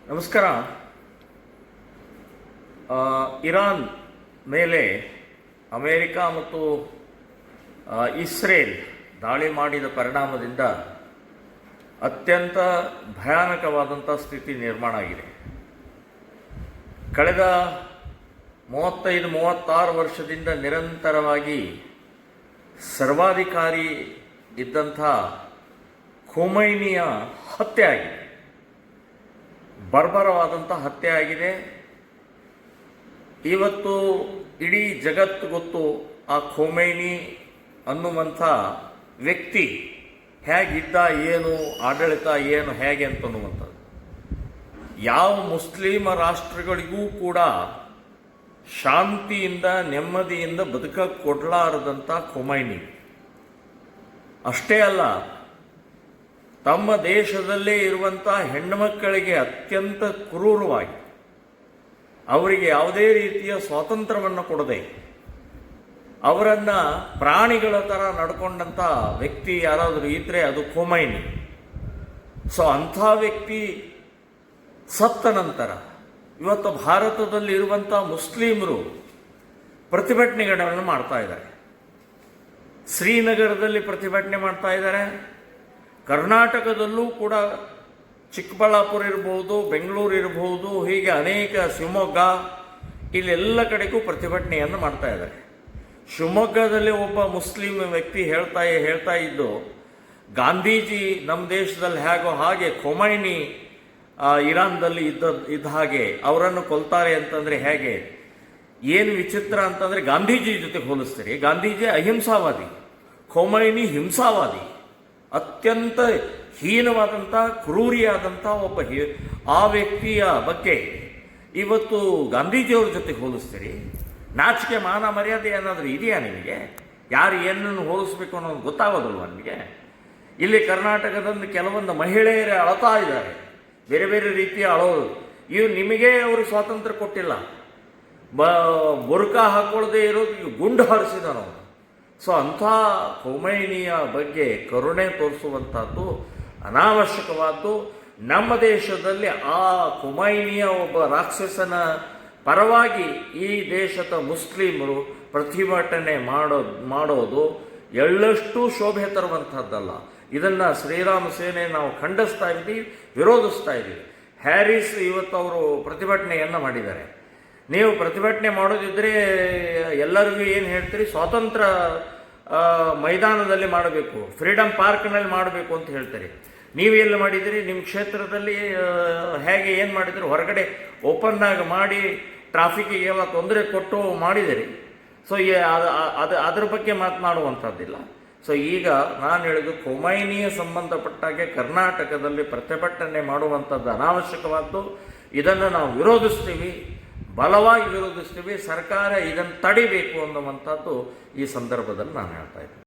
ನಮಸ್ಕಾರ. ಇರಾನ್ ಮೇಲೆ ಅಮೇರಿಕ ಮತ್ತು ಇಸ್ರೇಲ್ ದಾಳಿ ಮಾಡಿದ ಪರಿಣಾಮದಿಂದ ಅತ್ಯಂತ ಭಯಾನಕವಾದಂಥ ಸ್ಥಿತಿ ನಿರ್ಮಾಣ ಆಗಿದೆ. ಕಳೆದ 35-36 ವರ್ಷದಿಂದ ನಿರಂತರವಾಗಿ ಸರ್ವಾಧಿಕಾರಿ ಇದ್ದಂಥ ಖೊಮೈನಿಯ ಹತ್ಯೆ ಆಗಿದೆ. ಬರ್ಬರವಾದಂಥ ಹತ್ಯೆ ಆಗಿದೆ. ಇವತ್ತು ಇಡೀ ಜಗತ್ತು ಗೊತ್ತು ಆ ಖೊಮೈನಿ ಅನ್ನುವಂಥ ವ್ಯಕ್ತಿ ಹೇಗಿದ್ದ, ಏನು ಆಡಳಿತ, ಏನು ಹೇಗೆ ಅಂತನ್ನುವಂಥದ್ದು. ಯಾವ ಮುಸ್ಲಿಮ ರಾಷ್ಟ್ರಗಳಿಗೂ ಕೂಡ ಶಾಂತಿಯಿಂದ ನೆಮ್ಮದಿಯಿಂದ ಬದುಕಕ್ಕೆ ಕೊಡಲಾರದಂಥ ಖೊಮೈನಿ. ಅಷ್ಟೇ ಅಲ್ಲ, ತಮ್ಮ ದೇಶದಲ್ಲೇ ಇರುವಂಥ ಹೆಣ್ಣುಮಕ್ಕಳಿಗೆ ಅತ್ಯಂತ ಕ್ರೂರವಾಗಿ ಅವರಿಗೆ ಯಾವುದೇ ರೀತಿಯ ಸ್ವಾತಂತ್ರ್ಯವನ್ನು ಕೊಡದೆ ಅವರನ್ನು ಪ್ರಾಣಿಗಳ ಥರ ನಡ್ಕೊಂಡಂಥ ವ್ಯಕ್ತಿ ಯಾರಾದರೂ ಇದ್ದರೆ ಅದು ಖೊಮೈನಿ. ಸೊ ಅಂಥ ವ್ಯಕ್ತಿ ಸತ್ತ ನಂತರ ಇವತ್ತು ಭಾರತದಲ್ಲಿ ಇರುವಂಥ ಮುಸ್ಲಿಮರು ಪ್ರತಿಭಟನೆಗಳನ್ನು ಮಾಡ್ತಾ ಇದ್ದಾರೆ. ಶ್ರೀನಗರದಲ್ಲಿ ಪ್ರತಿಭಟನೆ ಮಾಡ್ತಾ ಇದ್ದಾರೆ. ಕರ್ನಾಟಕದಲ್ಲೂ ಕೂಡ ಚಿಕ್ಕಬಳ್ಳಾಪುರ ಇರ್ಬೋದು, ಬೆಂಗಳೂರು ಇರ್ಬೋದು, ಹೀಗೆ ಅನೇಕ, ಶಿವಮೊಗ್ಗ, ಇಲ್ಲೆಲ್ಲ ಕಡೆಗೂ ಪ್ರತಿಭಟನೆಯನ್ನು ಮಾಡ್ತಾ ಇದ್ದಾರೆ. ಶಿವಮೊಗ್ಗದಲ್ಲಿ ಒಬ್ಬ ಮುಸ್ಲಿಂ ವ್ಯಕ್ತಿ ಹೇಳ್ತಾ ಇದ್ದು, ಗಾಂಧೀಜಿ ನಮ್ಮ ದೇಶದಲ್ಲಿ ಹೇಗೋ ಹಾಗೆ ಖೊಮೈನಿ ಇರಾನ್ದಲ್ಲಿ ಇದ್ದ ಹಾಗೆ ಅವರನ್ನು ಕೊಲ್ತಾರೆ ಅಂತಂದರೆ ಹೇಗೆ? ಏನು ವಿಚಿತ್ರ ಅಂತಂದರೆ ಗಾಂಧೀಜಿ ಜೊತೆಗೆ ಹೋಲಿಸ್ತೀರಿ. ಗಾಂಧೀಜಿ ಅಹಿಂಸಾವಾದಿ, ಖೊಮೈನಿ ಹಿಂಸಾವಾದಿ, ಅತ್ಯಂತ ಹೀನವಾದಂಥ ಕ್ರೂರಿಯಾದಂಥ ಒಬ್ಬ ಆ ವ್ಯಕ್ತಿಯ ಬಗ್ಗೆ ಇವತ್ತು ಗಾಂಧೀಜಿಯವ್ರ ಜೊತೆಗೆ ಹೋಲಿಸ್ತೀರಿ. ನಾಚಿಕೆ, ಮಾನ, ಮರ್ಯಾದೆ ಏನಾದರೂ ಇದೆಯಾ ನಿಮಗೆ? ಯಾರು ಏನನ್ನು ಹೋಲಿಸ್ಬೇಕು ಅನ್ನೋದು ಗೊತ್ತಾಗೋದಲ್ವ ನಿಮಗೆ? ಇಲ್ಲಿ ಕರ್ನಾಟಕದಲ್ಲಿ ಕೆಲವೊಂದು ಮಹಿಳೆಯರೇ ಅಳತಾ ಇದ್ದಾರೆ, ಬೇರೆ ಬೇರೆ ರೀತಿಯ ಅಳೋದು. ಇವು ನಿಮಗೆ ಅವರು ಸ್ವಾತಂತ್ರ್ಯ ಕೊಟ್ಟಿಲ್ಲ. ಬುರ್ಕಾ ಹಾಕೊಳ್ಳದೆ ಇರೋದು ಗುಂಡು ಹಾರಿಸಿದನು. ಸೊ ಅಂಥ ಖೊಮೈನಿಯ ಬಗ್ಗೆ ಕರುಣೆ ತೋರಿಸುವಂಥದ್ದು ಅನಾವಶ್ಯಕವಾದ್ದು. ನಮ್ಮ ದೇಶದಲ್ಲಿ ಆ ಖೊಮೈನಿಯ ಒಬ್ಬ ರಾಕ್ಷಸನ ಪರವಾಗಿ ಈ ದೇಶದ ಮುಸ್ಲಿಮರು ಪ್ರತಿಭಟನೆ ಮಾಡೋದು ಎಳ್ಳಷ್ಟು ಶೋಭೆ ತರುವಂಥದ್ದಲ್ಲ. ಇದನ್ನು ಶ್ರೀರಾಮ ಸೇನೆ ನಾವು ಖಂಡಿಸ್ತಾ ಇದ್ದೀವಿ, ವಿರೋಧಿಸ್ತಾ ಇದ್ದೀವಿ. ಹ್ಯಾರಿಸ್ ಇವತ್ತು ಅವರು ಪ್ರತಿಭಟನೆಯನ್ನು ಮಾಡಿದ್ದಾರೆ. ನೀವು ಪ್ರತಿಭಟನೆ ಮಾಡೋದಿದ್ದರೆ ಎಲ್ಲರಿಗೂ ಏನು ಹೇಳ್ತೀರಿ? ಸ್ವಾತಂತ್ರ್ಯ ಮೈದಾನದಲ್ಲಿ ಮಾಡಬೇಕು, ಫ್ರೀಡಮ್ ಪಾರ್ಕ್ನಲ್ಲಿ ಮಾಡಬೇಕು ಅಂತ ಹೇಳ್ತಾರೆ. ನೀವೆಲ್ಲ ಮಾಡಿದಿರಿ? ನಿಮ್ಮ ಕ್ಷೇತ್ರದಲ್ಲಿ ಹೇಗೆ ಏನು ಮಾಡಿದಿರಿ? ಹೊರಗಡೆ ಓಪನ್ನಾಗಿ ಮಾಡಿ ಟ್ರಾಫಿಕ್ಕಿಗೆಲ್ಲ ತೊಂದರೆ ಕೊಟ್ಟು ಮಾಡಿದಿರಿ. ಸೊ ಅದ್ರ ಬಗ್ಗೆ ಮಾತನಾಡುವಂಥದ್ದಿಲ್ಲ. ಸೊ ಈಗ ನಾನು ಹೇಳಿದ್ದು, ಖೊಮೈನಿಯ ಸಂಬಂಧಪಟ್ಟಾಗೆ ಕರ್ನಾಟಕದಲ್ಲಿ ಪ್ರತಿಭಟನೆ ಮಾಡುವಂಥದ್ದು ಅನಾವಶ್ಯಕವಾದ್ದು. ಇದನ್ನು ನಾವು ವಿರೋಧಿಸ್ತೀವಿ, ಬಲವಾಗಿ ವಿರೋಧಿಸ್ತೀವಿ. ಸರ್ಕಾರ ಇದನ್ನು ತಡಿಬೇಕು ಅನ್ನುವಂಥದ್ದು ಈ ಸಂದರ್ಭದಲ್ಲಿ ನಾನು ಹೇಳ್ತಾ ಇದ್ದೀನಿ.